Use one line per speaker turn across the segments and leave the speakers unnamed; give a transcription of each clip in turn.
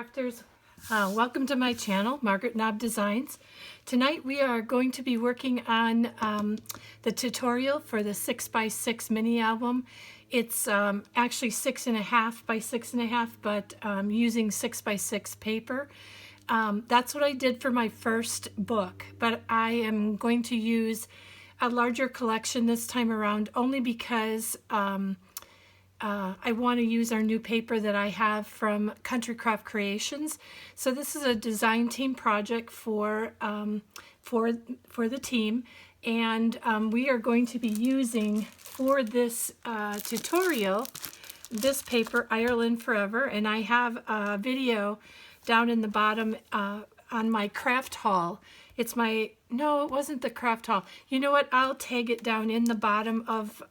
crafters, welcome to my channel, Margaret Knob Designs. Tonight we are going to be working on the tutorial for the 6x6 mini album. It's actually 6.5 by 6.5, but using 6x6 paper. That's what I did for my first book, but I am going to use a larger collection this time around only because I want to use our new paper that I have from Country Craft Creations. So this is a design team project for the team, and we are going to be using for this tutorial this paper, Ireland Forever, and I have a video down in the bottom on my craft haul. It's my, no, it wasn't the craft haul. You know what? I'll tag it down in the bottom of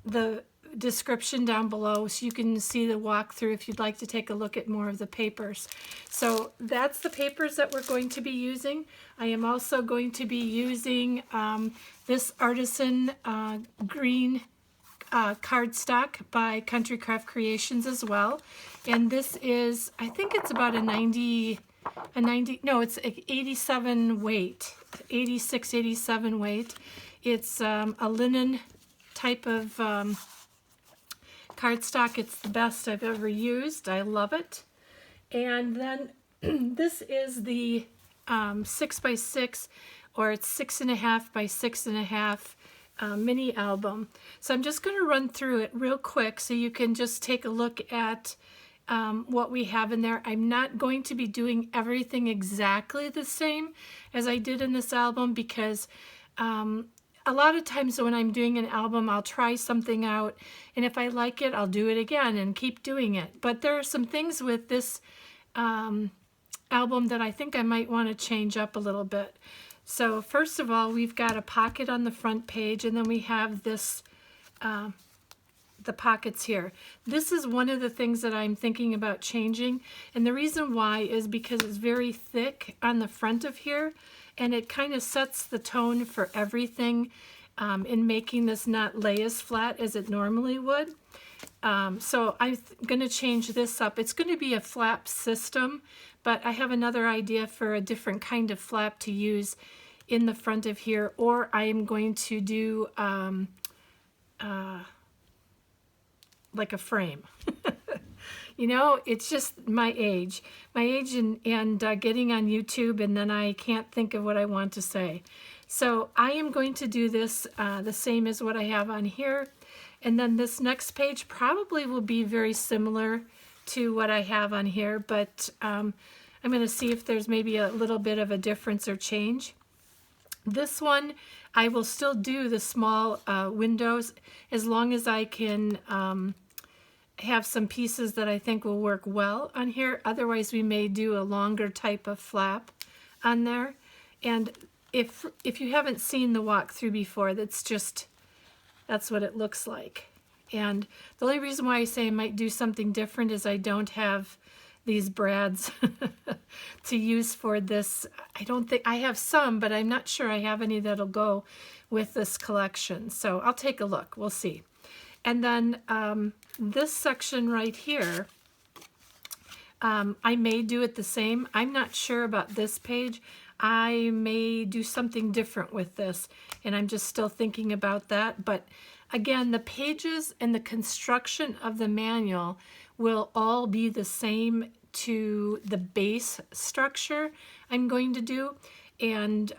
the description down below so you can see the walkthrough if you'd like to take a look at more of the papers. So that's the papers that we're going to be using. I am also going to be using this Artisan green cardstock by Country Craft Creations as well. And this is, I think it's about it's 87 weight, 86, 87 weight. It's a linen type of cardstock. It's the best I've ever used. I love it. And then this is the 6x6, or it's 6.5 by 6.5 mini album. So I'm just going to run through it real quick so you can just take a look at what we have in there. I'm not going to be doing everything exactly the same as I did in this album because a lot of times when I'm doing an album, I'll try something out, and if I like it, I'll do it again and keep doing it. But there are some things with this album that I think I might want to change up a little bit. So first of all, we've got a pocket on the front page, and then we have this, the pockets here. This is one of the things that I'm thinking about changing, and the reason why is because it's very thick on the front of here, and it kind of sets the tone for everything in making this not lay as flat as it normally would. So I'm going to change this up. It's going to be a flap system, but I have another idea for a different kind of flap to use in the front of here, or I am going to do like a frame. You know, it's just my age and getting on YouTube, and then I can't think of what I want to say. So I am going to do this the same as what I have on here, and then this next page probably will be very similar to what I have on here, but I'm going to see if there's maybe a little bit of a difference or change. This one, I will still do the small windows as long as I can have some pieces that I think will work well on here. Otherwise, we may do a longer type of flap on there. And if you haven't seen the walkthrough before, that's what it looks like. And the only reason why I say I might do something different is I don't have these brads to use for this. I don't think I have some, but I'm not sure I have any that'll go with this collection. So I'll take a look. We'll see. And then this section right here, I may do it the same. I'm not sure about this page. I may do something different with this, and I'm just still thinking about that. But again, the pages and the construction of the manual will all be the same to the base structure I'm going to do. And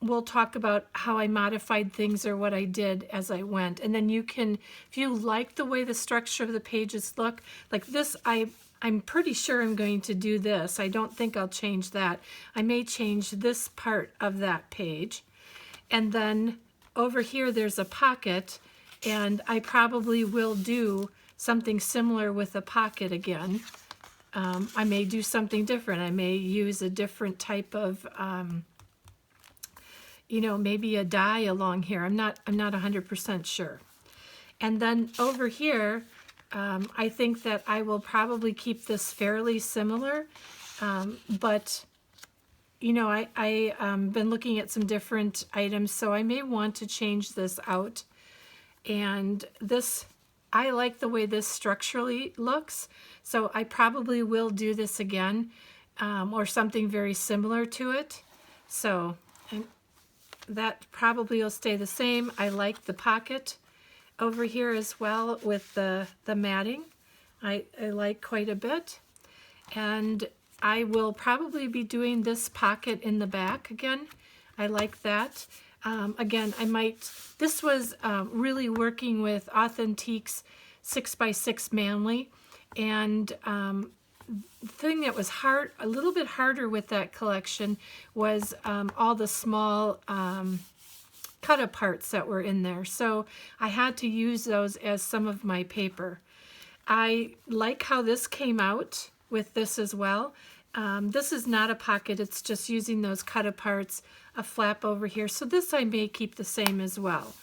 we'll talk about how I modified things or what I did as I went. And then you can, if you like the way the structure of the pages look, like this, I'm pretty sure I'm going to do this. I don't think I'll change that. I may change this part of that page. And then over here, there's a pocket, and I probably will do something similar with a pocket again. I may do something different. I may use a different type of, you know, maybe a die along here. I'm not 100% sure. And then over here, I think that I will probably keep this fairly similar, but you know, I been looking at some different items, so I may want to change this out. And this I like the way this structurally looks, so I probably will do this again, or something very similar to it. So and that probably will stay the same. I like the pocket over here as well with the matting. I like quite a bit. And I will probably be doing this pocket in the back again. I like that. Again, this was really working with Authentique's 6x6 Manly, and the thing that was a little bit harder with that collection was all the small cut parts that were in there. So I had to use those as some of my paper. I like how this came out with this as well. This is not a pocket, it's just using those cut parts, a flap over here. So this I may keep the same as well.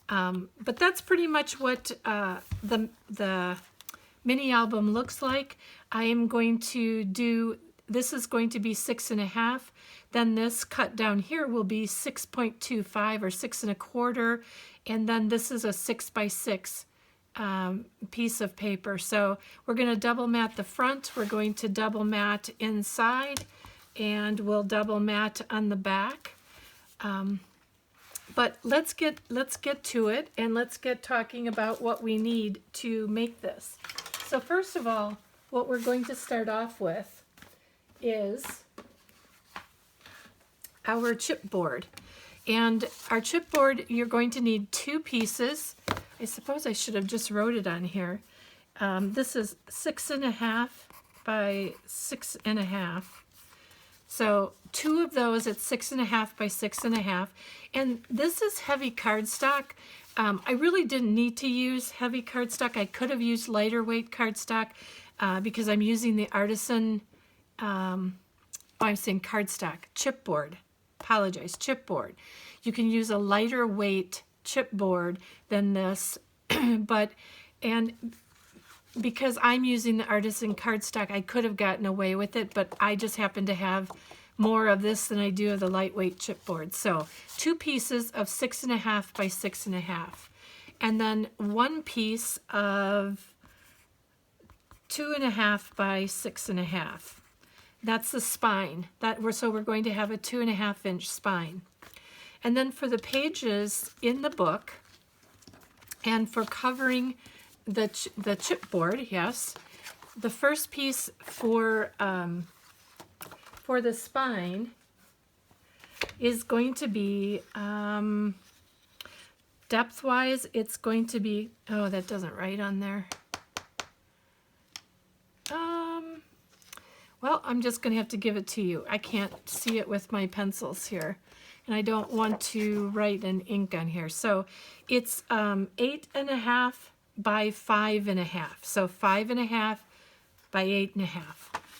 But that's pretty much what the mini album looks like. I am going to do, this is going to be 6.5. Then this cut down here will be 6.25 or 6.25. And then this is a 6x6 piece of paper. So we're going to double mat the front, we're going to double mat inside, and we'll double mat on the back. But let's get to it, and let's get talking about what we need to make this. So first of all, what we're going to start off with is our chipboard. And our chipboard, you're going to need 2 pieces. I suppose I should have just wrote it on here. This is 6.5 by 6.5. So 2 of those at 6.5 by 6.5. And this is heavy cardstock. I really didn't need to use heavy cardstock. I could have used lighter weight cardstock because I'm using the Artisan, I'm saying cardstock, chipboard. Apologize, chipboard. You can use a lighter weight chipboard than this, and because I'm using the Artisan cardstock, I could have gotten away with it, but I just happen to have more of this than I do of the lightweight chipboard. So 2 pieces of 6.5 by 6.5, and then 1 piece of 2.5 by 6.5. That's the spine. So we're going to have a 2.5-inch spine. And then for the pages in the book, and for covering the chipboard, yes, the first piece for the spine is going to be, depth-wise, it's going to be, oh, that doesn't write on there. Well, I'm just going to have to give it to you. I can't see it with my pencils here, and I don't want to write in ink on here. So it's 8.5 by 5.5. So 5.5 by 8.5.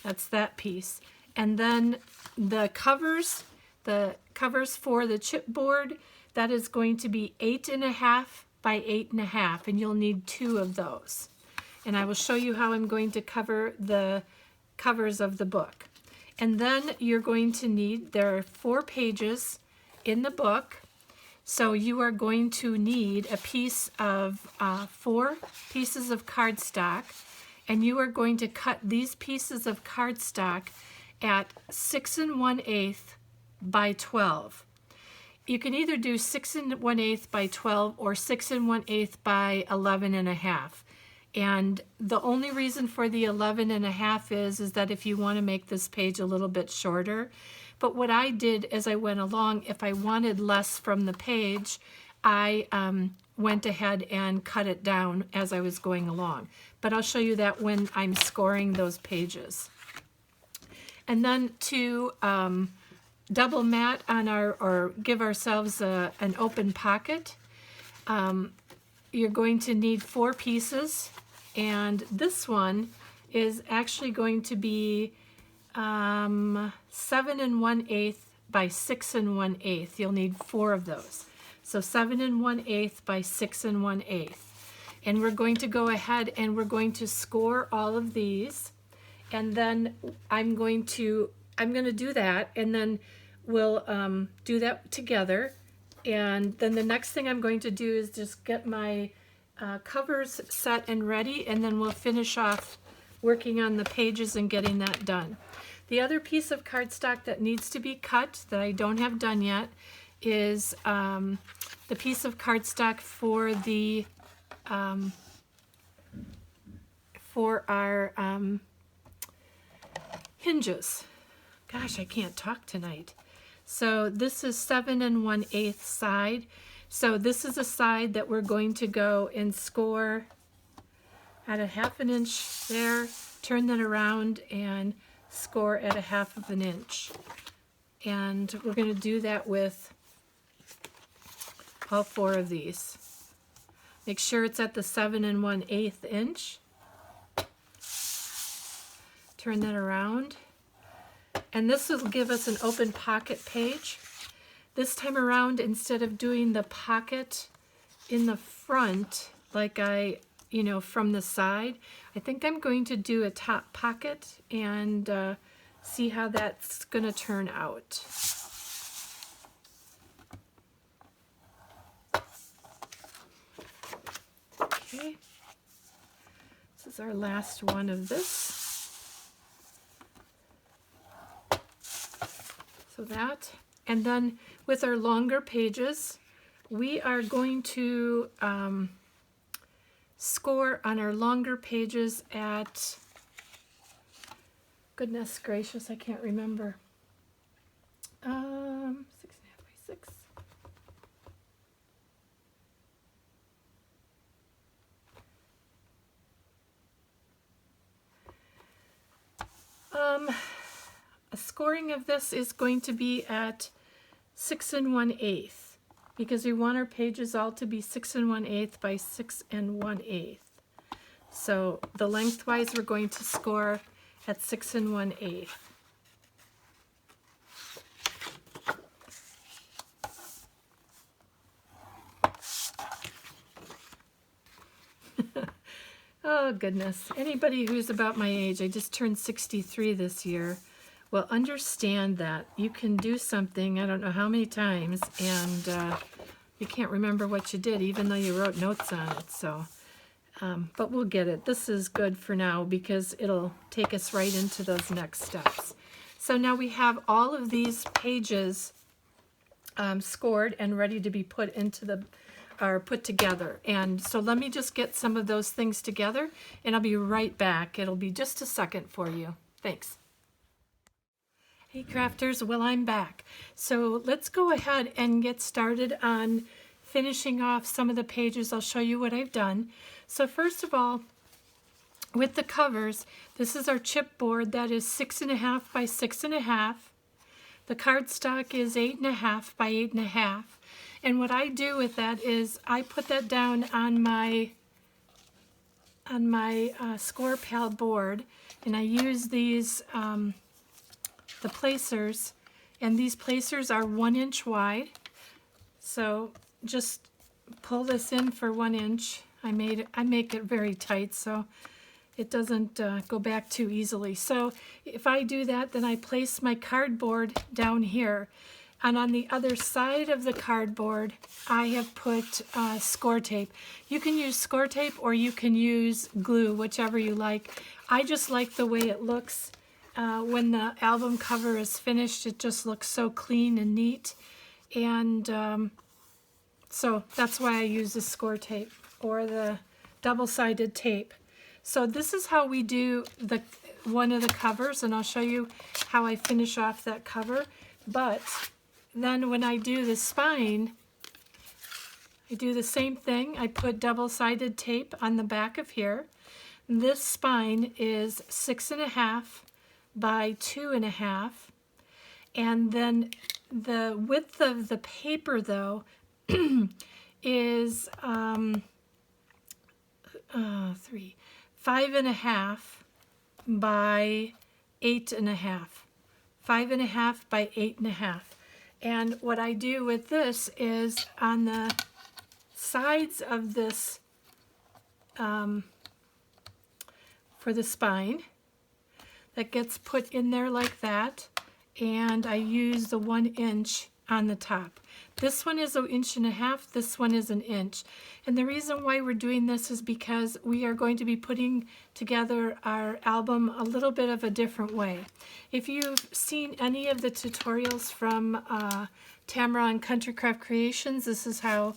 That's that piece. And then the covers for the chipboard, that is going to be 8.5 by 8.5, and you'll need 2 of those. And I will show you how I'm going to cover the covers of the book. And then you're going to need, there are 4 pages in the book, so you are going to need a piece of 4 pieces of cardstock, and you are going to cut these pieces of cardstock at 6 1/8 by 12. You can either do 6 1/8 by 12 or 6 1/8 by 11.5. And the only reason for the 11.5 is that if you want to make this page a little bit shorter. But what I did as I went along, if I wanted less from the page, I went ahead and cut it down as I was going along. But I'll show you that when I'm scoring those pages. And then to double mat on or give ourselves an open pocket, you're going to need 4 pieces. And this one is actually going to be 7 1/8 by 6 1/8. You'll need 4 of those. So 7 1/8 by 6 1/8. And we're going to go ahead and we're going to score all of these. And then I'm going to do that, and then we'll do that together. And then the next thing I'm going to do is just get my covers set and ready, and then we'll finish off working on the pages and getting that done. The other piece of cardstock that needs to be cut that I don't have done yet is the piece of cardstock for the for our hinges. Gosh, I can't talk tonight. So this is 7 1/8 side. So this is a side that we're going to go and score at a 1/2 inch there, turn that around and score at a 1/2 inch. And we're going to do that with all 4 of these. Make sure it's at the 7 1/8 inch. Turn that around. And this will give us an open pocket page. This time around, instead of doing the pocket in the front, like from the side, I think I'm going to do a top pocket and see how that's going to turn out. Okay, this is our last one of this. So that, and then with our longer pages, we are going to score on our longer pages at, goodness gracious, I can't remember, 6.5 by 6. A scoring of this is going to be at 6 1/8 because we want our pages all to be 6 1/8 by 6 1/8. So the lengthwise we're going to score at 6 1/8. Oh goodness, anybody who's about my age, I just turned 63 this year, will understand that you can do something, I don't know how many times, and you can't remember what you did, even though you wrote notes on it. So, but we'll get it. This is good for now because it'll take us right into those next steps. So now we have all of these pages scored and ready to be put into the put together. And so let me just get some of those things together and I'll be right back. It'll be just a second for you. Thanks. Hey crafters, well, I'm back. So let's go ahead and get started on finishing off some of the pages. I'll show you what I've done. So first of all, with the covers, this is our chipboard that is 6.5 by 6.5. The cardstock is 8.5 by 8.5. And what I do with that is I put that down on my score pal board, and I use these the placers, and these placers are 1 inch wide. So just pull this in for 1 inch. I make it very tight so it doesn't go back too easily. So if I do that, then I place my cardboard down here. And on the other side of the cardboard, I have put score tape. You can use score tape or you can use glue, whichever you like. I just like the way it looks. When the album cover is finished, it just looks so clean and neat. And so that's why I use the score tape or the double-sided tape. So this is how we do one of the covers, and I'll show you how I finish off that cover. But then when I do the spine, I do the same thing. I put double-sided tape on the back of here. This spine is 6.5 by 2.5. And then the width of the paper, though, is 5.5 by 8.5. 5.5 by 8.5. And what I do with this is on the sides of this, for the spine, that gets put in there like that, and I use the 1 inch on the top. This one is 1.5 inches, this one is 1 inch. And the reason why we're doing this is because we are going to be putting together our album a little bit of a different way. If you've seen any of the tutorials from Tamara on Country Craft Creations, this is how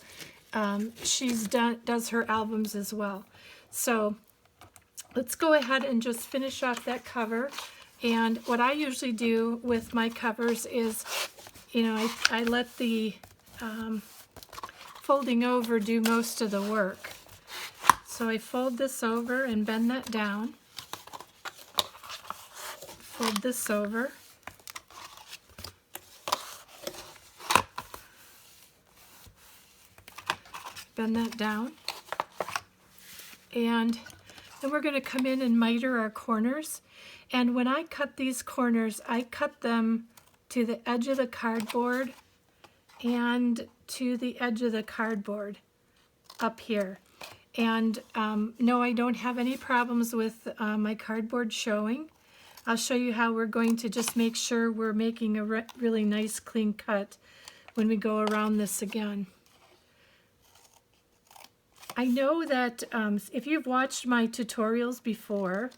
does her albums as well. So let's go ahead and just finish off that cover. And what I usually do with my covers is, you know, I let the folding over do most of the work. So I fold this over and bend that down. Fold this over. Bend that down. And then we're going to come in and miter our corners. And when I cut these corners, I cut them to the edge of the cardboard and to the edge of the cardboard up here. And no, I don't have any problems with my cardboard showing. I'll show you how we're going to just make sure we're making a really nice clean cut when we go around this again. I know that if you've watched my tutorials before,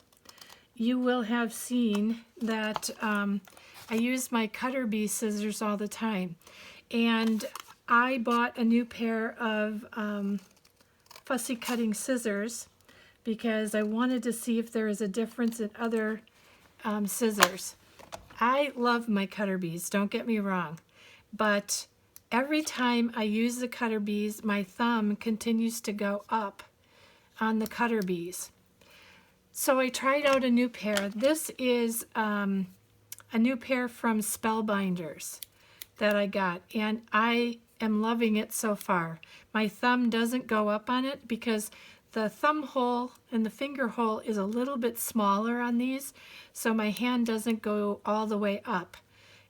you will have seen that I use my cutter bee scissors all the time. And I bought a new pair of fussy cutting scissors because I wanted to see if there is a difference in other scissors. I love my cutter bees, don't get me wrong, but every time I use the cutter bees, my thumb continues to go up on the cutter bees. So I tried out a new pair. This is a new pair from Spellbinders that I got, and I am loving it so far. My thumb doesn't go up on it because the thumb hole and the finger hole is a little bit smaller on these, so my hand doesn't go all the way up.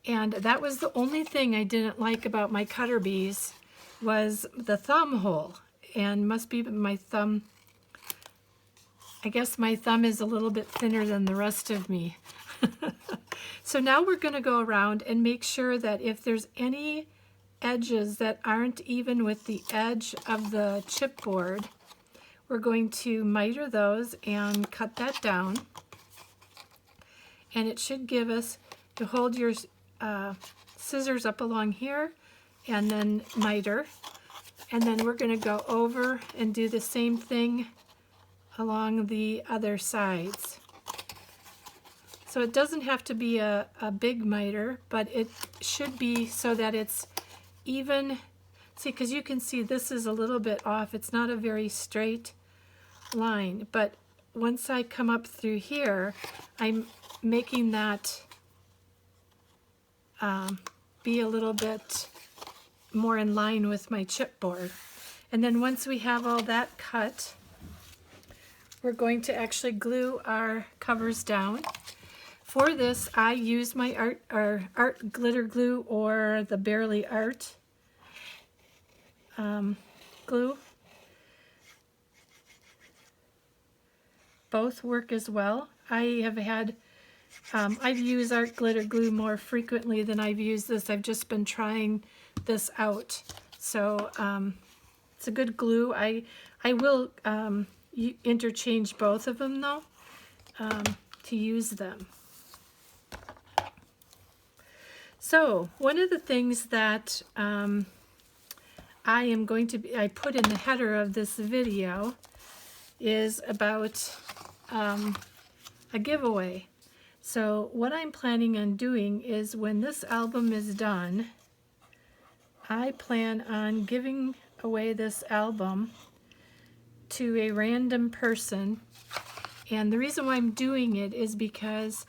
And that was the only thing I didn't like about my cutter bees, was the thumb hole. And must be my thumb, I guess my thumb is a little bit thinner than the rest of me. So now we're going to go around and make sure that if there's any edges that aren't even with the edge of the chipboard, we're going to miter those and cut that down. And it should give us, to hold your scissors up along here and then miter. And then we're going to go over and do the same thing along the other sides. So it doesn't have to be a big miter, but it should be so that it's even. See, because you can see this is a little bit off. It's not a very straight line, but once I come up through here, I'm making that be a little bit more in line with my chipboard. And then once we have all that cut, we're going to actually glue our covers down. For this, I use my art glitter glue or the Barely Art glue. Both work as well. I have had, I've used art glitter glue more frequently than I've used this. I've just been trying this out. So it's a good glue. I will interchange both of them though to use them. So one of the things that I put in the header of this video is about a giveaway. So what I'm planning on doing is when this album is done, I plan on giving away this album to a random person. And the reason why I'm doing it is because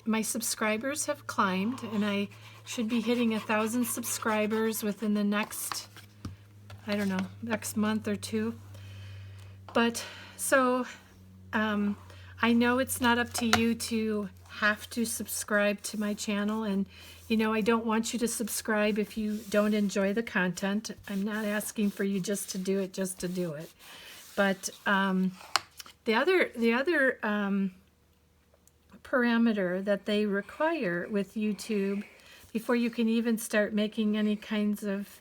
my subscribers have climbed, and I should be hitting 1,000 subscribers within the next, I don't know, next month or two. But so I know it's not up to you to have to subscribe to my channel, and you know, I don't want you to subscribe if you don't enjoy the content. I'm not asking for you just to do it. But the other parameter that they require with YouTube, before you can even start making any kinds of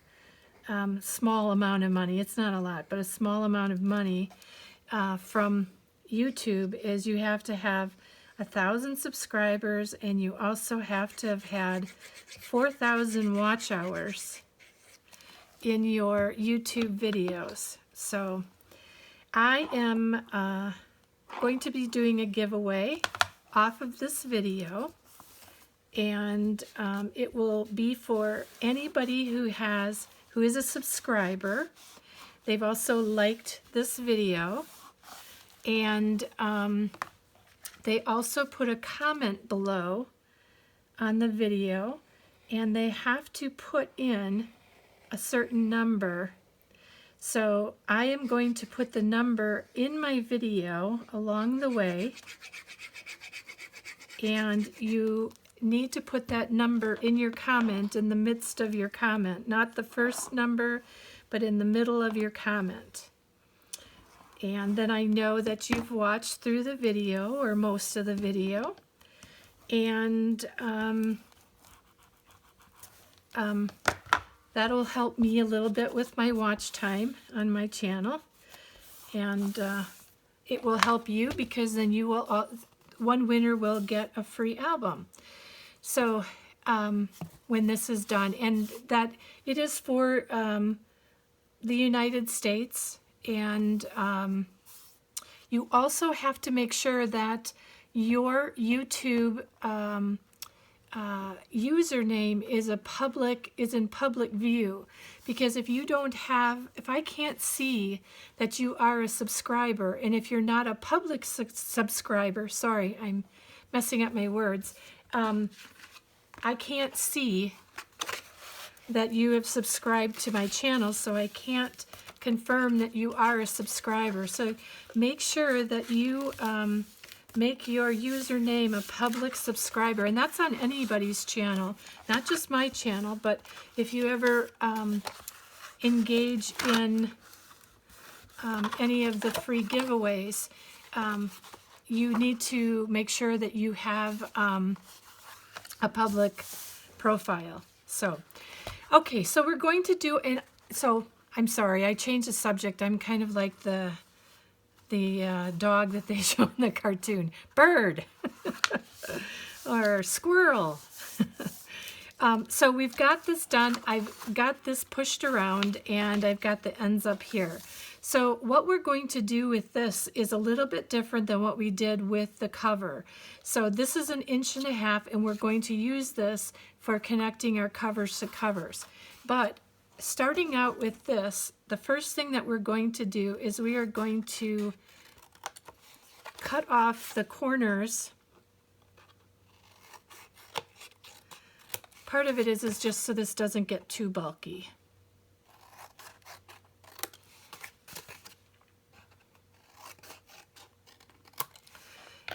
small amount of money. It's not a lot, but a small amount of money from YouTube is you have to have 1,000 subscribers, and you also have to have had 4,000 watch hours in your YouTube videos. So I am going to be doing a giveaway off of this video, and it will be for anybody who is a subscriber. They've also liked this video, and they also put a comment below on the video, and they have to put in a certain number. So I am going to put the number in my video along the way, and you need to put that number in your comment, in the midst of your comment, not the first number, but in the middle of your comment. And then I know that you've watched through the video, or most of the video, and that'll help me a little bit with my watch time on my channel, and it will help you, because then you will one winner will get a free album. So when this is done, and that it is for the United States, and you also have to make sure that your YouTube username is in public view, because if I can't see that you are a subscriber, and if you're not a public subscriber, sorry, I'm messing up my words, I can't see that you have subscribed to my channel, so I can't confirm that you are a subscriber. So make sure that you make your username a public subscriber, and that's on anybody's channel, not just my channel, but if you ever engage in any of the free giveaways, you need to make sure that you have a public profile. So, okay, so we're going to do, and so I'm sorry, I changed the subject. I'm kind of like the dog that they show in the cartoon. Bird or squirrel. So we've got this done. I've got this pushed around, and I've got the ends up here. So what we're going to do with this is a little bit different than what we did with the cover. So this is 1.5 inches, and we're going to use this for connecting our covers to covers. But starting out with this, the first thing that we're going to do is we are going to cut off the corners. Part of it is just so this doesn't get too bulky.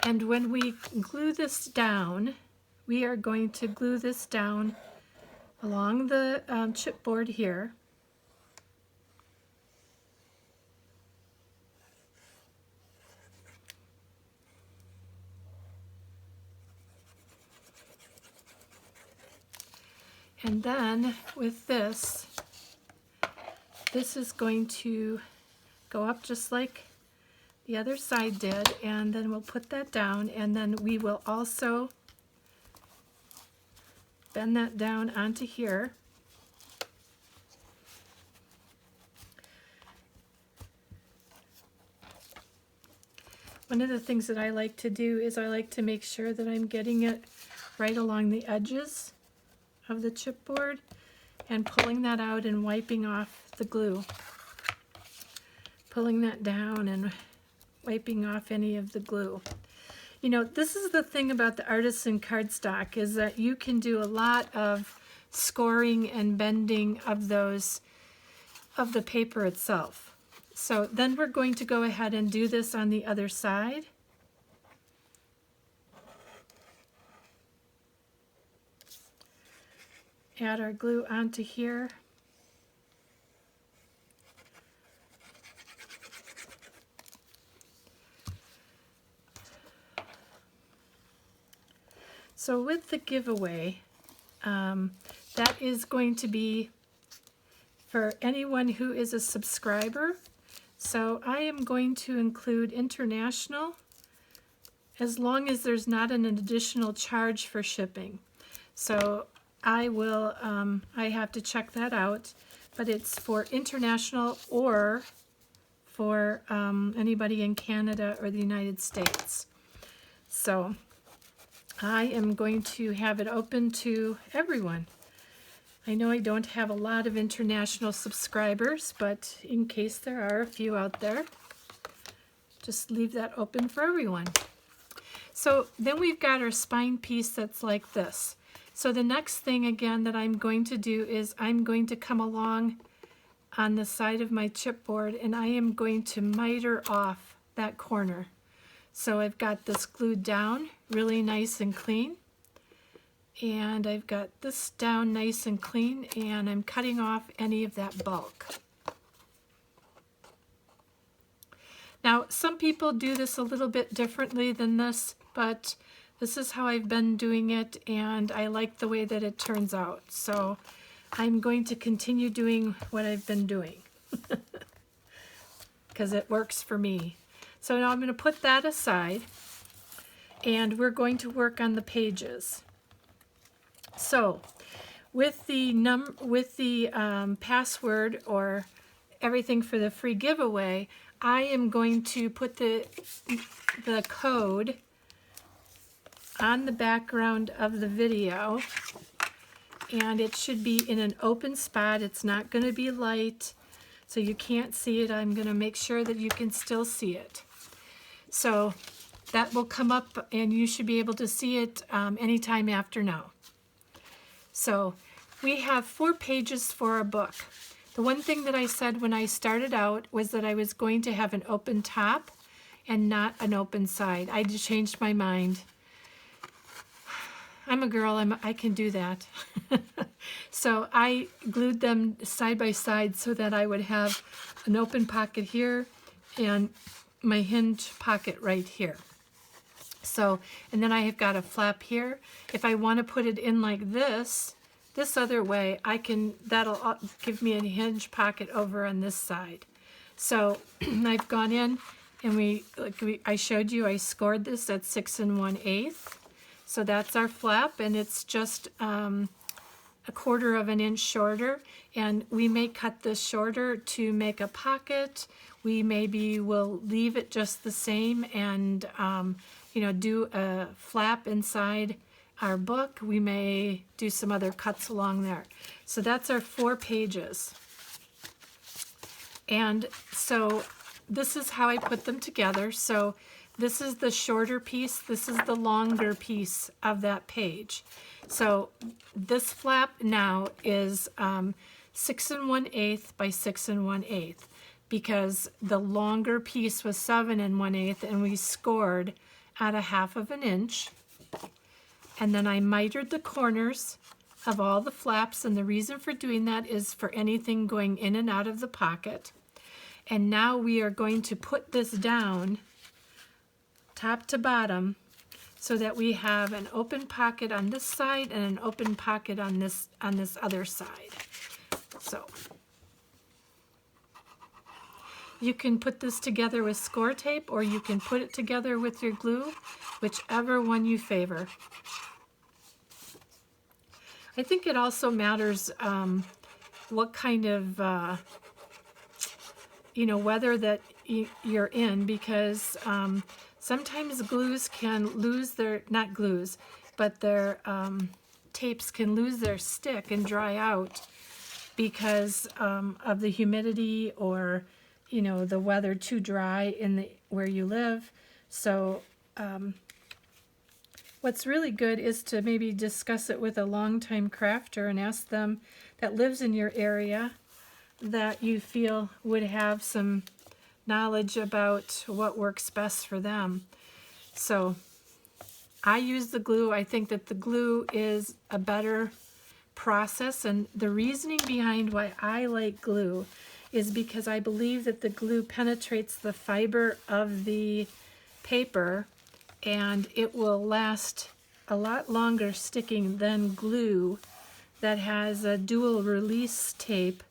And when we glue this down, we are going to glue this down along the chipboard here. And then with this is going to go up just like the other side did, and then we'll put that down, and then we will also bend that down onto here. One of the things that I like to do is I like to make sure that I'm getting it right along the edges of the chipboard and pulling that out and wiping off the glue. Pulling that down and wiping off any of the glue. You know, this is the thing about the Artisan cardstock, is that you can do a lot of scoring and bending of those, of the paper itself. So then we're going to go ahead and do this on the other side. Add our glue onto here. So with the giveaway, That is going to be for anyone who is a subscriber. So I am going to include international as long as there's not an additional charge for shipping. So I will, I have to check that out, but it's for international or for anybody in Canada or the United States. So I am going to have it open to everyone. I know I don't have a lot of international subscribers, but in case there are a few out there, just leave that open for everyone. So then we've got our spine piece that's like this. So the next thing again that I'm going to do is I'm going to come along on the side of my chipboard and I am going to miter off that corner. So I've got this glued down really nice and clean. And I've got this down nice and clean, and I'm cutting off any of that bulk. Now, some people do this a little bit differently than this, but this is how I've been doing it, and I like the way that it turns out. So I'm going to continue doing what I've been doing because it works for me. So now I'm going to put that aside, and we're going to work on the pages. So with the password or everything for the free giveaway, I am going to put the code on the background of the video, and it should be in an open spot. It's not going to be light, so you can't see it. I'm going to make sure that you can still see it. So that will come up, and you should be able to see it anytime after now. So we have 4 pages for our book. The one thing that I said when I started out was that I was going to have an open top and not an open side. I just changed my mind. I'm a girl, I can do that. So I glued them side by side so that I would have an open pocket here and my hinge pocket right here. So, and then I have got a flap here. If I want to put it in like this other way, I can, that'll give me a hinge pocket over on this side. So I've gone in and I showed you, I scored this at 6 1/8. So that's our flap, and it's just a 1/4 of an inch shorter. And we may cut this shorter to make a pocket. We maybe will leave it just the same and you know, do a flap inside our book. We may do some other cuts along there. So that's our 4 pages. And so this is how I put them together. So this is the shorter piece, this is the longer piece of that page. So this flap now is 6 1/8 by 6 1/8 because the longer piece was 7 1/8 and we scored at a 1/2 of an inch. And then I mitered the corners of all the flaps, and the reason for doing that is for anything going in and out of the pocket. And now we are going to put this down top to bottom so that we have an open pocket on this side and an open pocket on this other side. So you can put this together with score tape, or you can put it together with your glue, whichever one you favor. I think it also matters what kind of you know, weather that you're in, because sometimes glues can lose their, not glues, but their tapes can lose their stick and dry out because of the humidity, or you know, the weather too dry in where you live. So what's really good is to maybe discuss it with a longtime crafter and ask them that lives in your area that you feel would have some knowledge about what works best for them. So I use the glue. I think that the glue is a better process, and the reasoning behind why I like glue is because I believe that the glue penetrates the fiber of the paper and it will last a lot longer sticking than glue that has a dual release tape,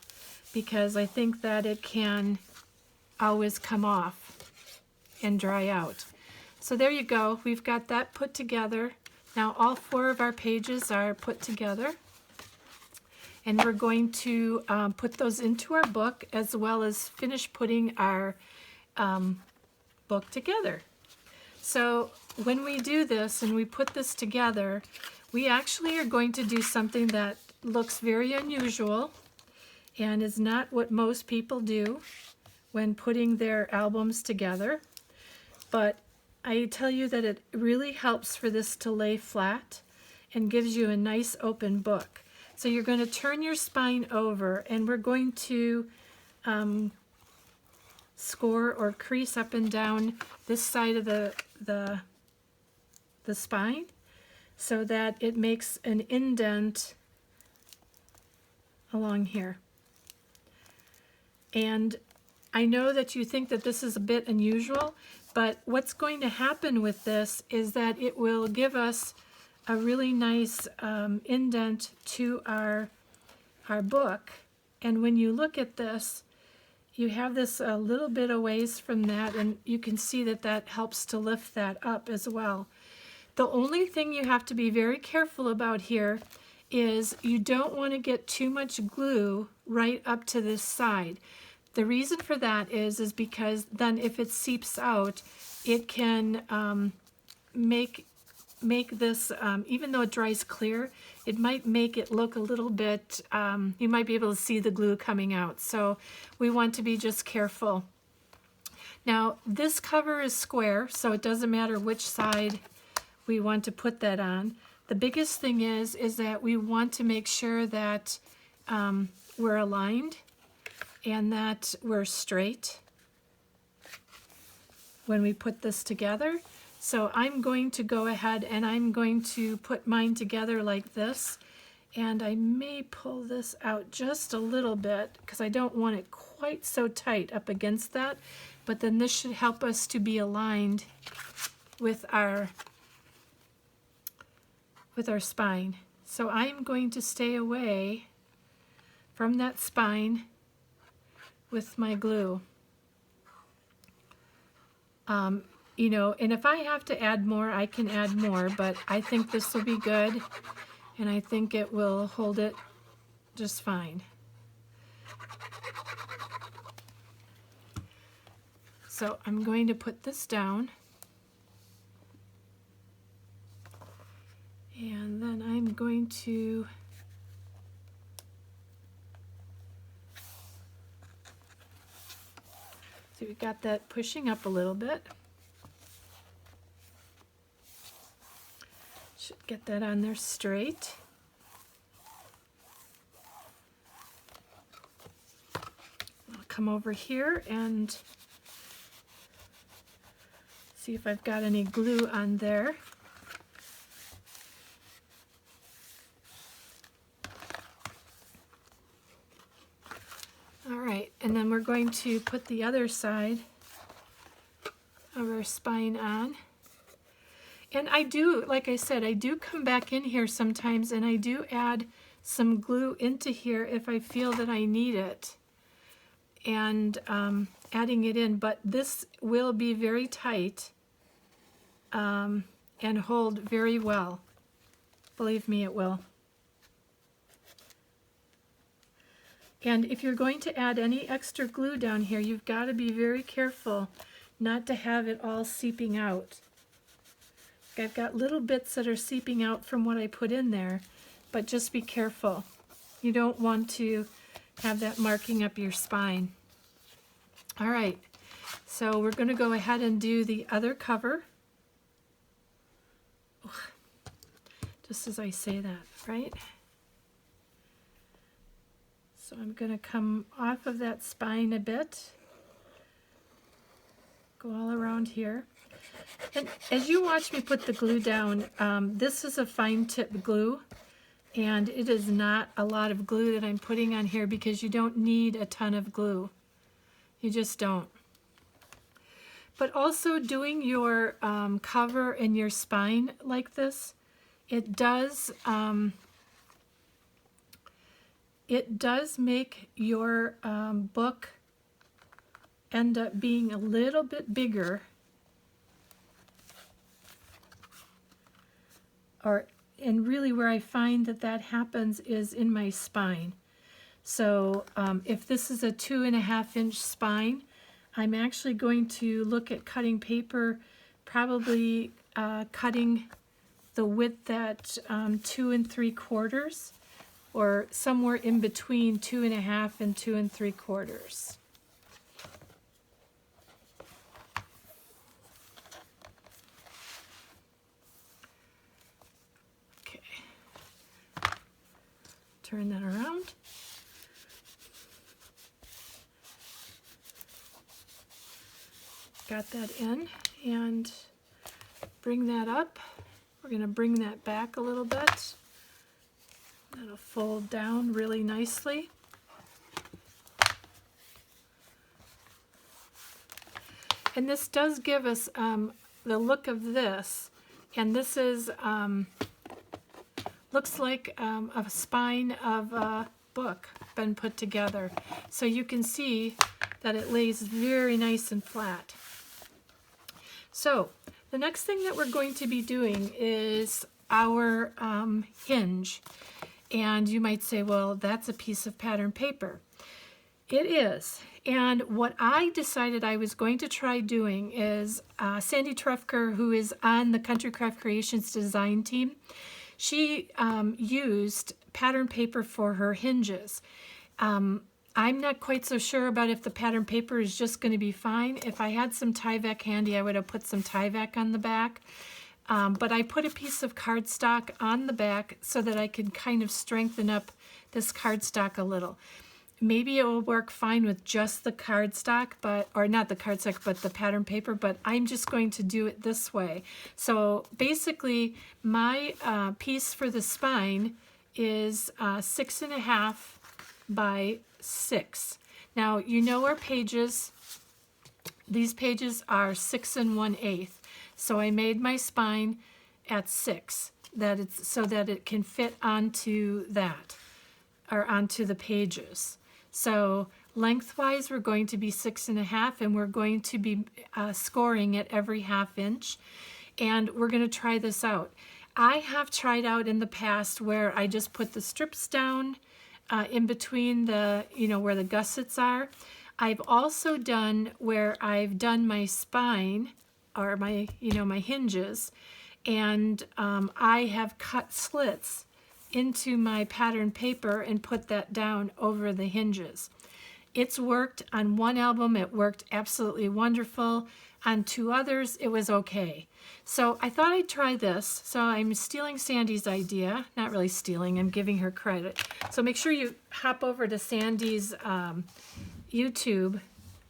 because I think that it can always come off and dry out. So there you go, we've got that put together. Now all 4 of our pages are put together, and we're going to put those into our book, as well as finish putting our book together. So when we do this and we put this together, we actually are going to do something that looks very unusual and is not what most people do when putting their albums together. But I tell you that it really helps for this to lay flat and gives you a nice open book. So you're going to turn your spine over, and we're going to score or crease up and down this side of the spine so that it makes an indent along here. And I know that you think that this is a bit unusual, but what's going to happen with this is that it will give us a really nice indent to our book. And when you look at this, you have this a little bit a ways from that, and you can see that that helps to lift that up as well. The only thing you have to be very careful about here is you don't want to get too much glue right up to this side. The reason for that is because then if it seeps out, it can make this, even though it dries clear, it might make it look a little bit, you might be able to see the glue coming out. So we want to be just careful. Now this cover is square, so it doesn't matter which side we want to put that on. The biggest thing is that we want to make sure that we're aligned and that we're straight when we put this together. So I'm going to go ahead and I'm going to put mine together like this, and I may pull this out just a little bit because I don't want it quite so tight up against that, but then this should help us to be aligned with our spine. So I'm going to stay away from that spine with my glue. You know, and if I have to add more, I can add more, but I think this will be good, and I think it will hold it just fine. So I'm going to put this down, and then I'm going to see, we got that pushing up a little bit. Should get that on there straight. I'll come over here and see if I've got any glue on there. All right, and then we're going to put the other side of our spine on. And I do, like I said, I do come back in here sometimes and I do add some glue into here if I feel that I need it, and adding it in, but this will be very tight and hold very well. Believe me, it will. And if you're going to add any extra glue down here, you've got to be very careful not to have it all seeping out. I've got little bits that are seeping out from what I put in there, but just be careful. You don't want to have that marking up your spine. All right, so we're going to go ahead and do the other cover. Just as I say that, right? So I'm going to come off of that spine a bit, go all around here. And as you watch me put the glue down, this is a fine tip glue, and it is not a lot of glue that I'm putting on here because you don't need a ton of glue. You just don't. But also doing your cover and your spine like this, It does make your book end up being a little bit bigger, and really where I find that happens is in my spine. So if this is a 2.5-inch spine, I'm actually going to look at cutting paper, probably cutting the width at 2 3/4, or somewhere in between 2.5 and 2 3/4. Okay, turn that around. Got that in, and bring that up. We're going to bring that back a little bit. That'll fold down really nicely. And this does give us the look of this, and this is looks like a spine of a book been put together. So you can see that it lays very nice and flat. So the next thing that we're going to be doing is our hinge. And you might say, well, that's a piece of pattern paper. It is. And what I decided I was going to try doing is Sandy Trefker, who is on the Country Craft Creations design team, she used pattern paper for her hinges. I'm not quite so sure about if the pattern paper is just going to be fine. If I had some Tyvek handy, I would have put some Tyvek on the back. But I put a piece of cardstock on the back so that I can kind of strengthen up this cardstock a little. Maybe it will work fine with just the cardstock, or not the cardstock, but the pattern paper, but I'm just going to do it this way. So basically, my piece for the spine is 6.5 by 6. Now, you know our pages. These pages are 6 1/8. So I made my spine at 6, so that it can fit onto that, or onto the pages. So lengthwise, we're going to be 6.5, and we're going to be scoring at every 1/2 inch. And we're going to try this out. I have tried out in the past where I just put the strips down in between the, where the gussets are. I've also done where I've done my spine, or my, my hinges, and I have cut slits into my pattern paper and put that down over the hinges. It's worked on one album. It worked absolutely wonderful. On 2 others, it was okay. So I thought I'd try this. So I'm stealing Sandy's idea. Not really stealing, I'm giving her credit. So make sure you hop over to Sandy's YouTube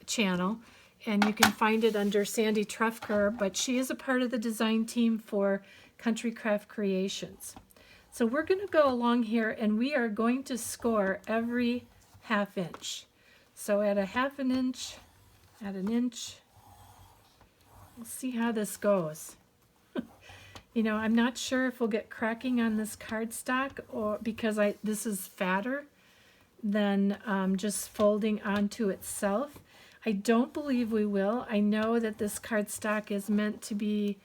channel, and you can find it under Sandy Trefker, but she is a part of the design team for Country Craft Creations. So we're going to go along here, and we are going to score every 1/2 inch. So at a 1/2 inch, at an inch, we'll see how this goes. I'm not sure if we'll get cracking on this cardstock, or because this is fatter than just folding onto itself. I don't believe we will. I know that this cardstock is meant to be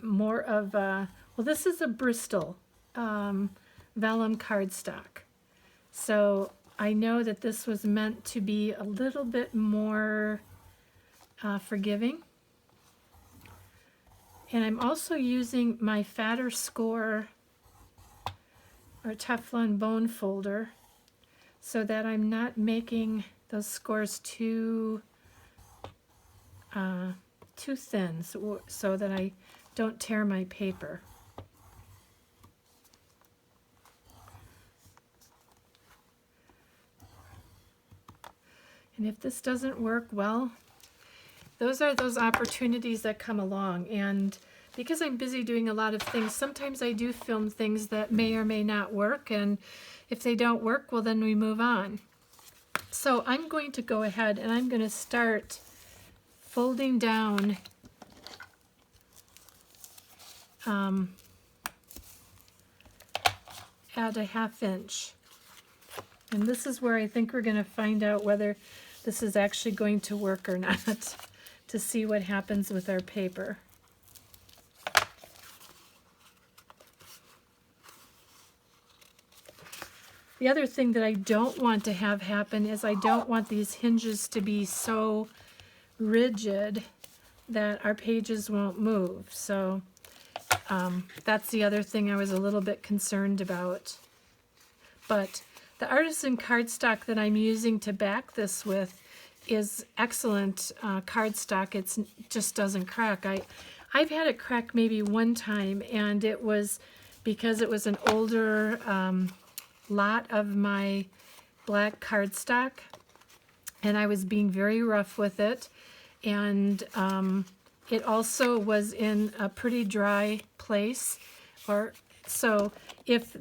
more of a, well, this is a Bristol vellum cardstock. So I know that this was meant to be a little bit more forgiving. And I'm also using my fatter score, or Teflon bone folder, so that I'm not making those scores too thin, so that I don't tear my paper. And if this doesn't work, well, those are those opportunities that come along. And because I'm busy doing a lot of things, sometimes I do film things that may or may not work, and if they don't work, well, then we move on. So I'm going to go ahead and I'm going to start folding down at a 1/2 inch. And this is where I think we're going to find out whether this is actually going to work or not, to see what happens with our paper. The other thing that I don't want to have happen is I don't want these hinges to be so rigid that our pages won't move. So that's the other thing I was a little bit concerned about. But the Artisan cardstock that I'm using to back this with is excellent cardstock. It just doesn't crack. I've had it crack maybe one time, and it was because it was an older lot of my black cardstock, and I was being very rough with it, and it also was in a pretty dry place, so if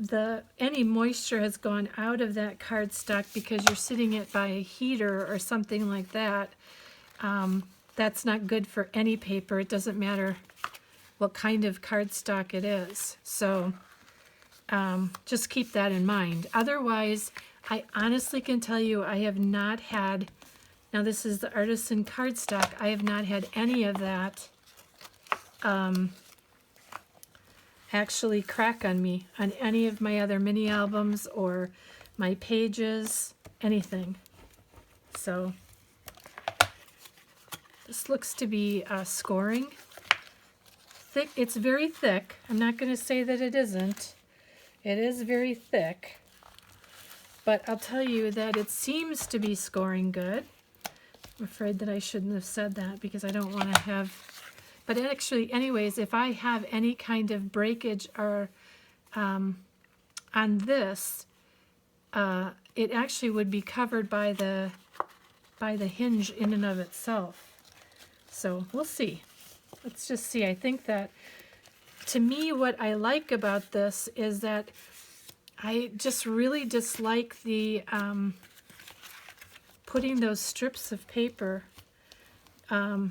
any moisture has gone out of that cardstock because you're sitting it by a heater or something like that, that's not good for any paper. It doesn't matter what kind of cardstock it is. So just keep that in mind. Otherwise, I honestly can tell you I have not had, now this is the Artisan cardstock, I have not had any of that actually crack on me on any of my other mini albums or my pages, anything. So this looks to be scoring. Thick, it's very thick. I'm not going to say that it isn't. It is very thick, but I'll tell you that it seems to be scoring good. I'm afraid that I shouldn't have said that because I don't want to have, but actually, anyways, if I have any kind of breakage or on this, it actually would be covered by the hinge in and of itself. So we'll see. Let's just see. I think that, to me, what I like about this is that I just really dislike the putting those strips of paper for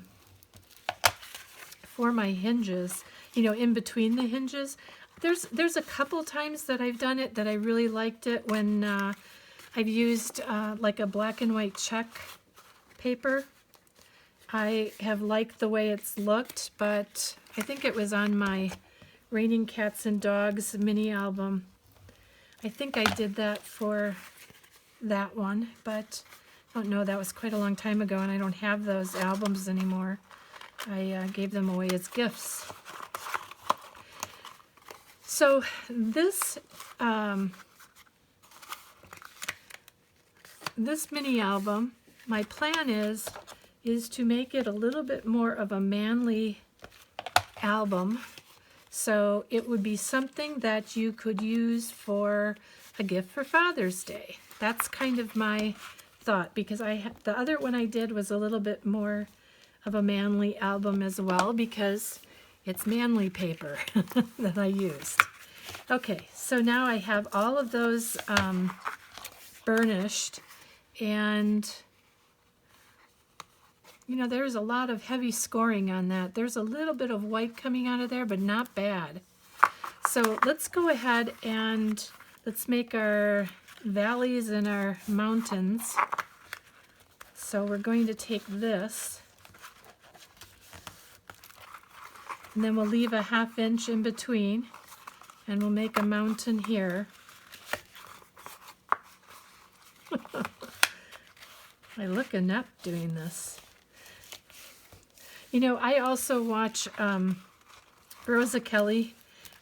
my hinges, you know, in between the hinges. There's a couple times that I've done it that I really liked it when I've used like a black and white check paper. I have liked the way it's looked, but I think it was on my Raining Cats and Dogs mini album. I think I did that for that one, but I don't know, that was quite a long time ago, and I don't have those albums anymore. I gave them away as gifts. So this this mini album, my plan is to make it a little bit more of a manly album. So it would be something that you could use for a gift for Father's Day. That's kind of my thought, because the other one I did was a little bit more of a manly album as well, because it's manly paper that I used. Okay, so now I have all of those burnished, and you know, there's a lot of heavy scoring on that. There's a little bit of white coming out of there, but not bad. So let's go ahead and let's make our valleys and our mountains. So we're going to take this, and then we'll leave a 1/2 inch in between, and we'll make a mountain here. I look inept doing this. You know, I also watch Rosa Kelly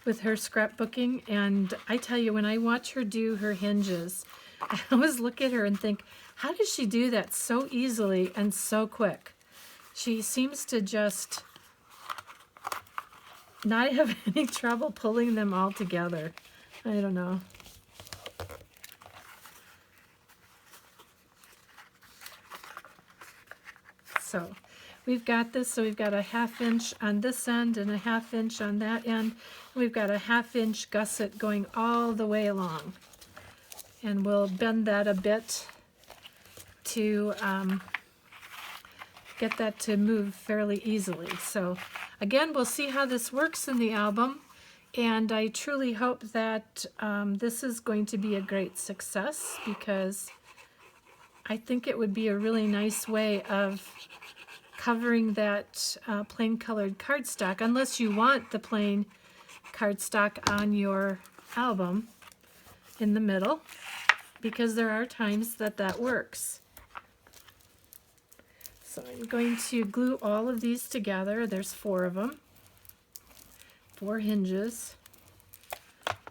with her scrapbooking, and I tell you, when I watch her do her hinges, I always look at her and think, how does she do that so easily and so quick? She seems to just not have any trouble pulling them all together. I don't know. So we've got this, so we've got a 1/2 inch on this end and a 1/2 inch on that end. We've got a 1/2 inch gusset going all the way along. And we'll bend that a bit to get that to move fairly easily. So again, we'll see how this works in the album. And I truly hope that this is going to be a great success, because I think it would be a really nice way of covering that plain colored cardstock, unless you want the plain cardstock on your album in the middle, because there are times that that works. So I'm going to glue all of these together. There's 4 of them, 4 hinges.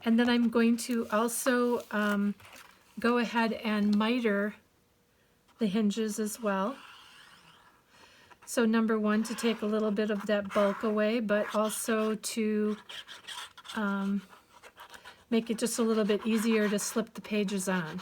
And then I'm going to also go ahead and miter the hinges as well. So number 1, to take a little bit of that bulk away, but also to make it just a little bit easier to slip the pages on.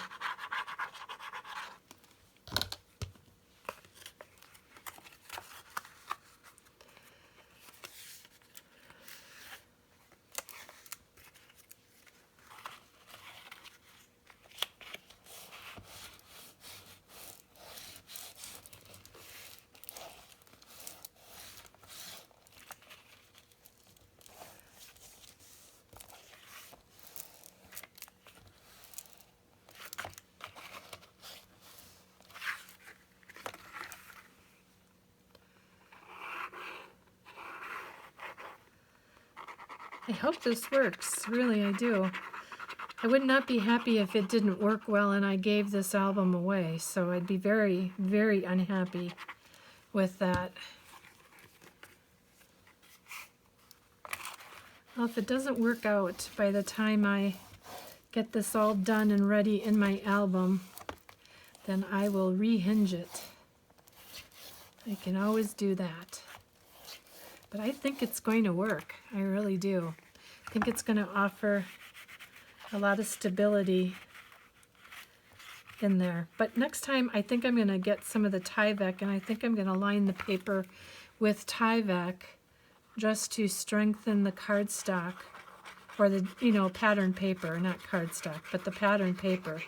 I hope this works, really I do. I would not be happy if it didn't work well and I gave this album away, so I'd be very, very unhappy with that. Well, if it doesn't work out by the time I get this all done and ready in my album, then I will rehinge it. I can always do that. But I think it's going to work. I really do. I think it's going to offer a lot of stability in there. But next time, I think I'm going to get some of the Tyvek, and I think I'm going to line the paper with Tyvek just to strengthen the cardstock, or the, pattern paper, not cardstock, but the pattern paper.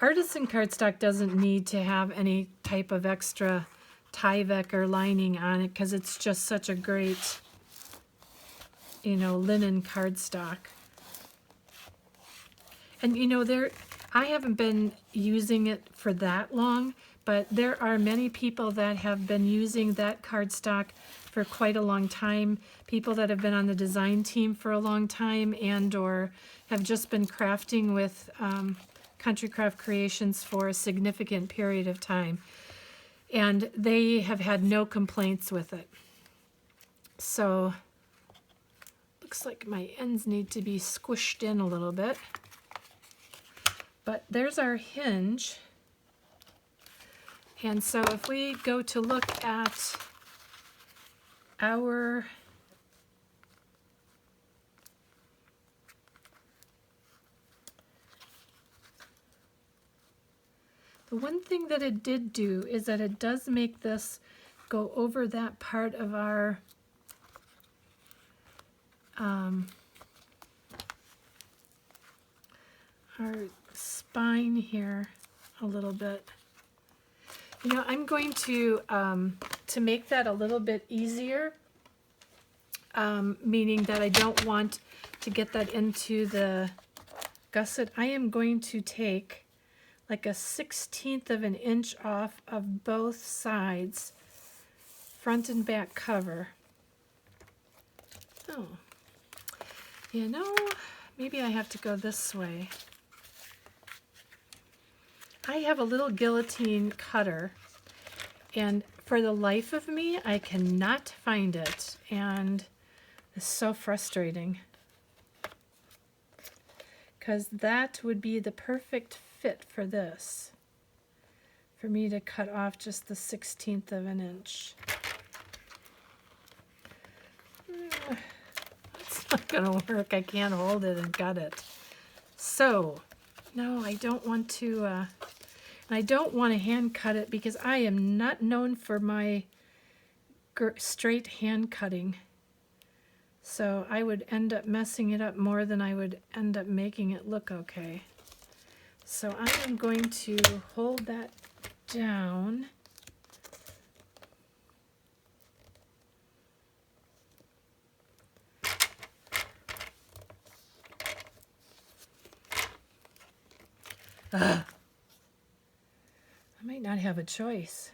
Artisan cardstock doesn't need to have any type of extra Tyvek or lining on it, because it's just such a great, linen cardstock. And I haven't been using it for that long, but there are many people that have been using that cardstock for quite a long time. People that have been on the design team for a long time, and or have just been crafting with Country Craft Creations for a significant period of time. And they have had no complaints with it. So, looks like my ends need to be squished in a little bit. But there's our hinge. And so if we go to look at our the one thing that it did do is that it does make this go over that part of our spine here a little bit. I'm going to make that a little bit easier, meaning that I don't want to get that into the gusset. I am going to take like a 1/16 of an inch off of both sides, front and back cover. Oh, maybe I have to go this way. I have a little guillotine cutter, and for the life of me, I cannot find it, and it's so frustrating, because that would be the perfect fit for this, for me to cut off just the 1/16 of an inch. It's not going to work. I can't hold it and cut it. So, no, I don't want to, I don't want to hand cut it, because I am not known for my straight hand cutting. So I would end up messing it up more than I would end up making it look okay. So I am going to hold that down. Ugh. I might not have a choice.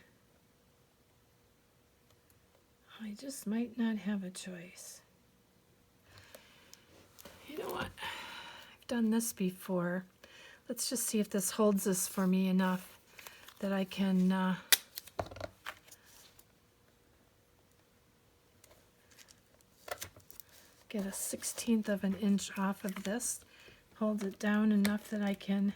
I just might not have a choice. You know what? I've done this before. Let's just see if this holds this for me enough that I can get a 1/16 of an inch off of this. Hold it down enough that I can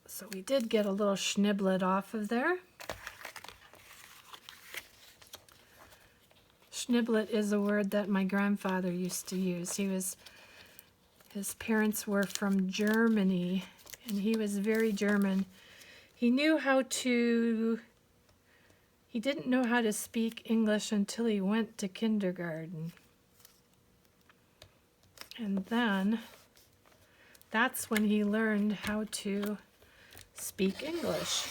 so we did get a little schniblet off of there. Schniblet is a word that my grandfather used to use. His parents were from Germany, and he was very German. He didn't know how to speak English until he went to kindergarten. And then that's when he learned how to speak English.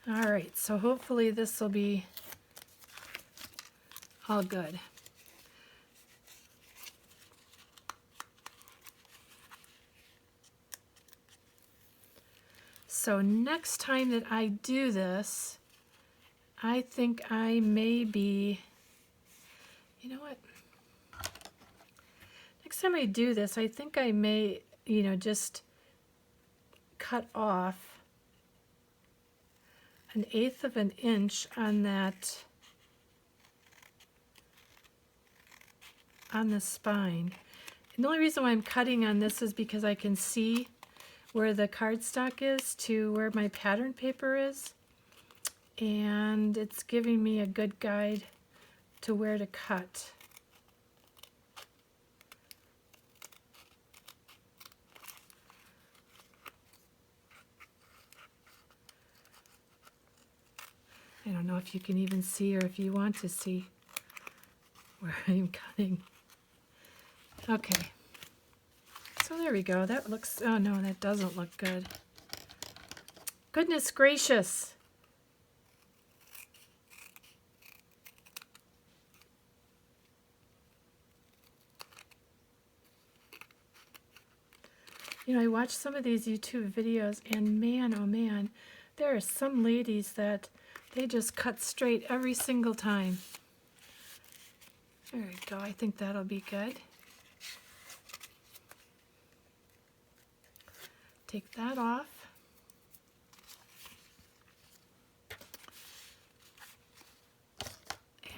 All right, so hopefully this will be all good. So next time that I do this, I think I may be, you know what? Next time I do this, I think I may, just cut off 1/8 of an inch on that, on the spine. And the only reason why I'm cutting on this is because I can see where the cardstock is to where my pattern paper is, and it's giving me a good guide to where to cut. I don't know if you can even see or if you want to see where I'm cutting. Okay. So there we go. That looks, oh no, that doesn't look good. Goodness gracious. I watch some of these YouTube videos, and man, oh man, there are some ladies that they just cut straight every single time. There we go. I think that'll be good. Take that off.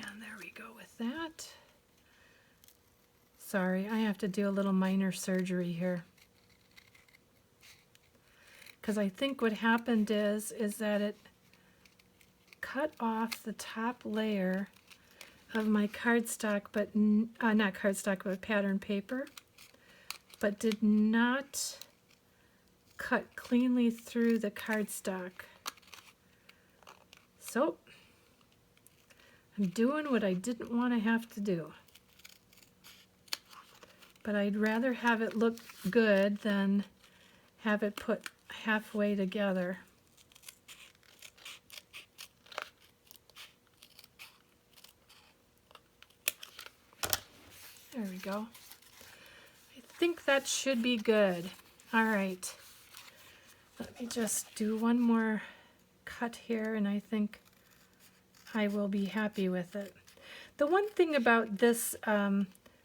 And there we go with that. Sorry, I have to do a little minor surgery here. Because I think what happened is that it cut off the top layer of my cardstock, but not cardstock, but pattern paper, but did not cut cleanly through the cardstock. So I'm doing what I didn't want to have to do. But I'd rather have it look good than have it put halfway together. There we go. I think that should be good. All right. Let me just do one more cut here, and I think I will be happy with it. The one thing about this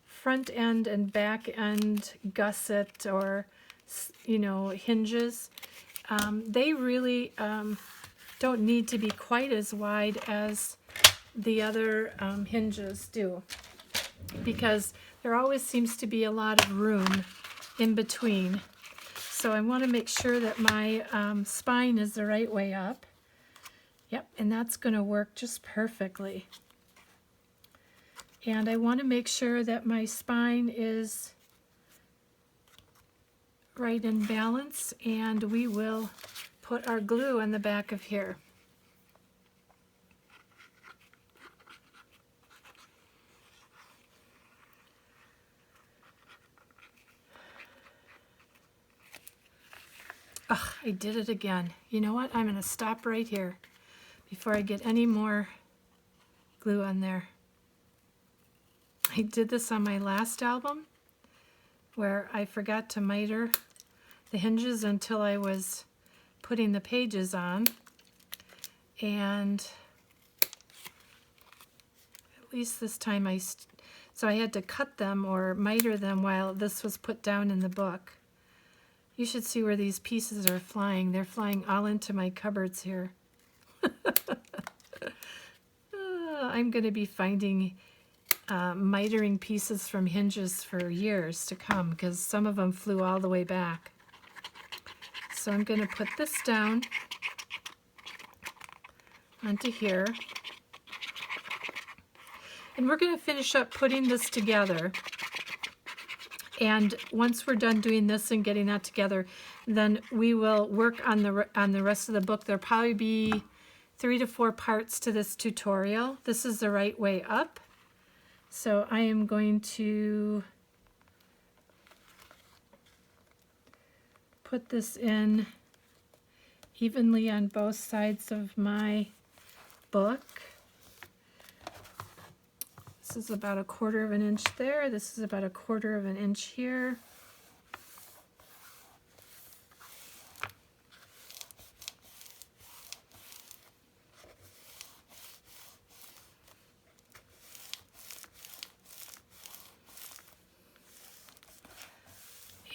front end and back end gusset, or hinges, they really don't need to be quite as wide as the other hinges do, because there always seems to be a lot of room in between. So I want to make sure that my spine is the right way up. Yep, and that's going to work just perfectly. And I want to make sure that my spine is right in balance, and we will put our glue on the back of here. Ugh, I did it again. You know what? I'm going to stop right here before I get any more glue on there. I did this on my last album where I forgot to miter the hinges until I was putting the pages on, and at least this time so I had to cut them or miter them while this was put down in the book. You should see where these pieces are flying. They're flying all into my cupboards here. I'm going to be finding mitering pieces from hinges for years to come because some of them flew all the way back. So I'm going to put this down onto here. And we're going to finish up putting this together. And once we're done doing this and getting that together, then we will work on the rest of the book. There'll probably be 3 to 4 parts to this tutorial. This is the right way up. So I am going to put this in evenly on both sides of my book. This is about 1/4 of an inch there. This is about 1/4 of an inch here.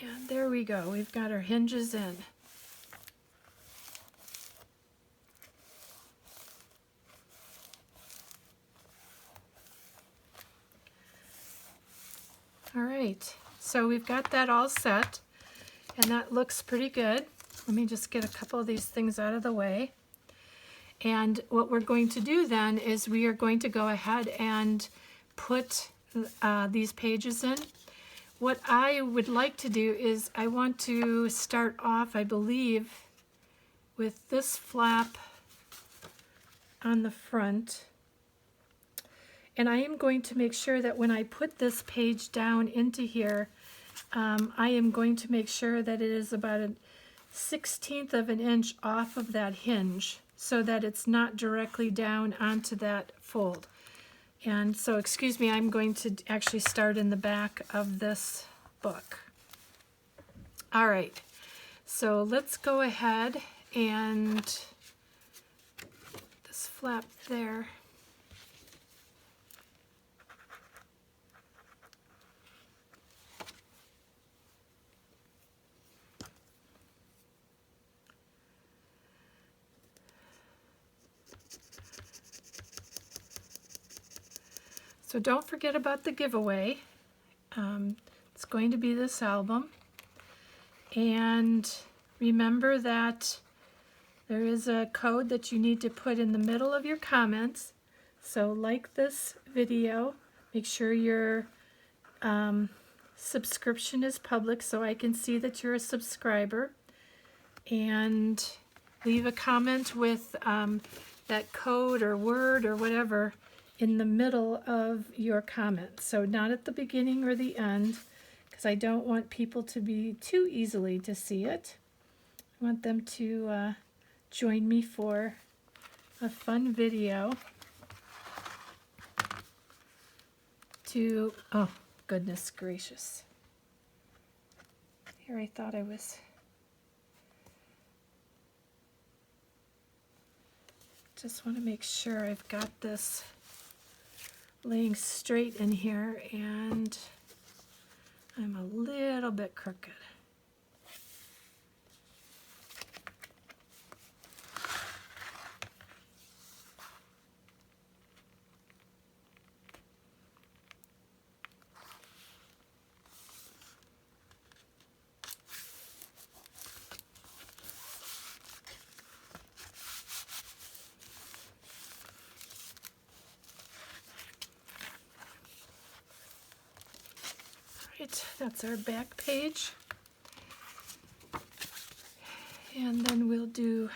And there we go. We've got our hinges in. All right, so we've got that all set, and that looks pretty good. Let me just get a couple of these things out of the way. And what we're going to do then is we are going to go ahead and put these pages in. What I would like to do is I want to start off, I believe, with this flap on the front. And I am going to make sure that when I put this page down into here, I am going to make sure that it is about 1/16 of an inch off of that hinge so that it's not directly down onto that fold. And so, excuse me, I'm going to actually start in the back of this book. All right, so let's go ahead and this flap there. So don't forget about the giveaway. It's going to be this album. And remember that there is a code that you need to put in the middle of your comments. So like this video, make sure your subscription is public so I can see that you're a subscriber. And leave a comment with that code or word or whatever in the middle of your comment. So not at the beginning or the end, because I don't want people to be too easily to see it. I want them to join me for a fun video to, oh goodness gracious. Here I thought I was, just want to make sure I've got this laying straight in here, and I'm a little bit crooked. That's our back page, and then we'll do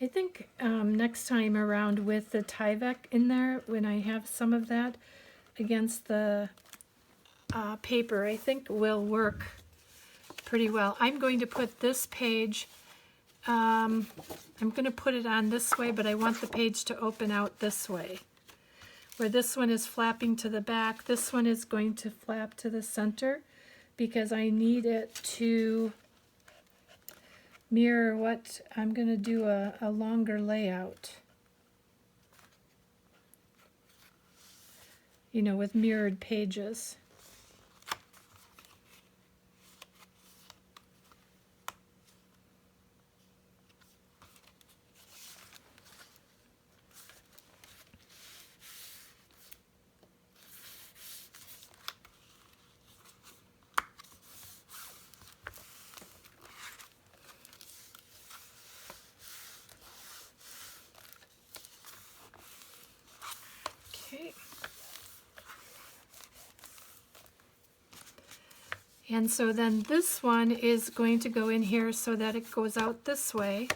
I think next time around with the Tyvek in there, when I have some of that against the paper, I think will work pretty well. I'm going to put this page, I'm going to put it on this way, but I want the page to open out this way. Where this one is flapping to the back, this one is going to flap to the center because I need it to mirror what I'm going to do a longer layout. You know, with mirrored pages. Okay. And so then this one is going to go in here so that it goes out this way.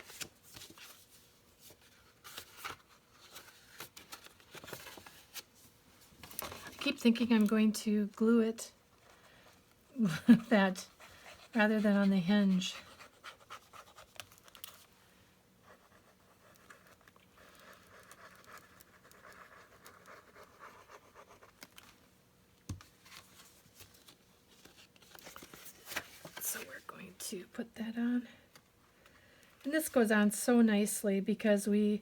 I keep thinking I'm going to glue it that rather than on the hinge. So we're going to put that on. And this goes on so nicely because we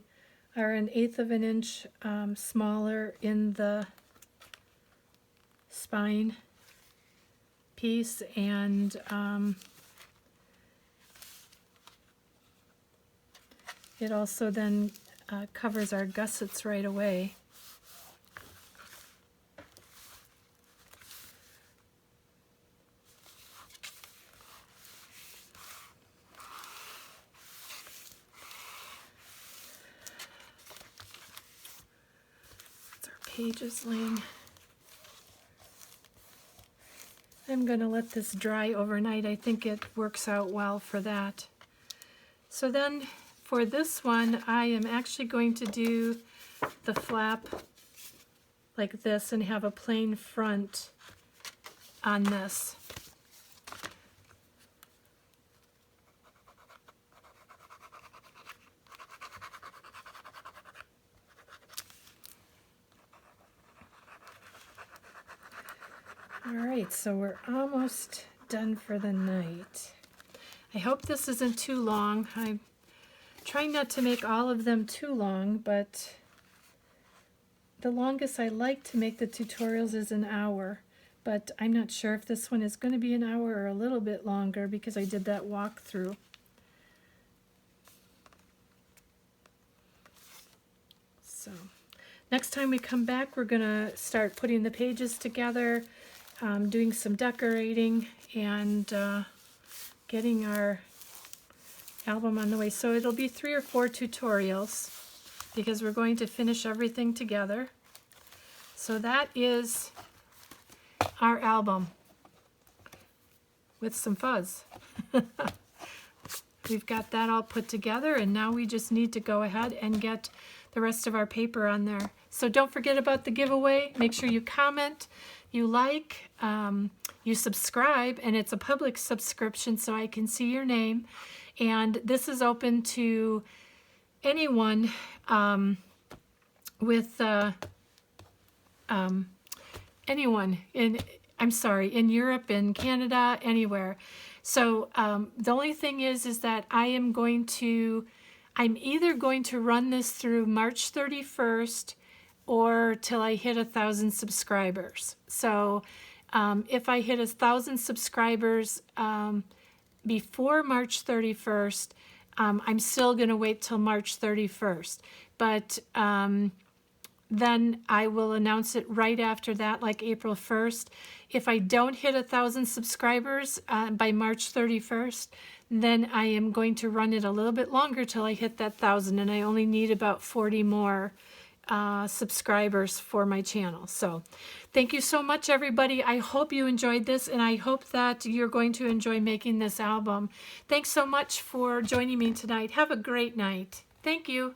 are 1/8 of an inch smaller in the spine piece, and it also then covers our gussets right away. That's our pages laying. I'm going to let this dry overnight. I think it works out well for that. So then for this one, I am actually going to do the flap like this and have a plain front on this. All right, so we're almost done for the night. I hope this isn't too long. I'm trying not to make all of them too long, but the longest I like to make the tutorials is an hour. But I'm not sure if this one is going to be an hour or a little bit longer because I did that walkthrough. So next time we come back, we're going to start putting the pages together, doing some decorating, and getting our album on the way. So it'll be 3 or 4 tutorials because we're going to finish everything together. So that is our album with some fuzz. We've got that all put together, and now we just need to go ahead and get the rest of our paper on there. So don't forget about the giveaway. Make sure you comment, you like, you subscribe, and it's a public subscription so I can see your name. And this is open to anyone with anyone in Europe, in Canada, anywhere. So the only thing is that I'm either going to run this through March 31st or till I hit 1,000 subscribers. So if I hit 1,000 subscribers before March 31st, I'm still going to wait till March 31st. But then I will announce it right after that, like April 1st. If I don't hit 1,000 subscribers by March 31st, then I am going to run it a little bit longer till I hit that 1,000, and I only need about 40 more subscribers for my channel. So thank you so much, everybody. I hope you enjoyed this, and I hope that you're going to enjoy making this album. Thanks so much for joining me tonight. Have a great night. Thank you.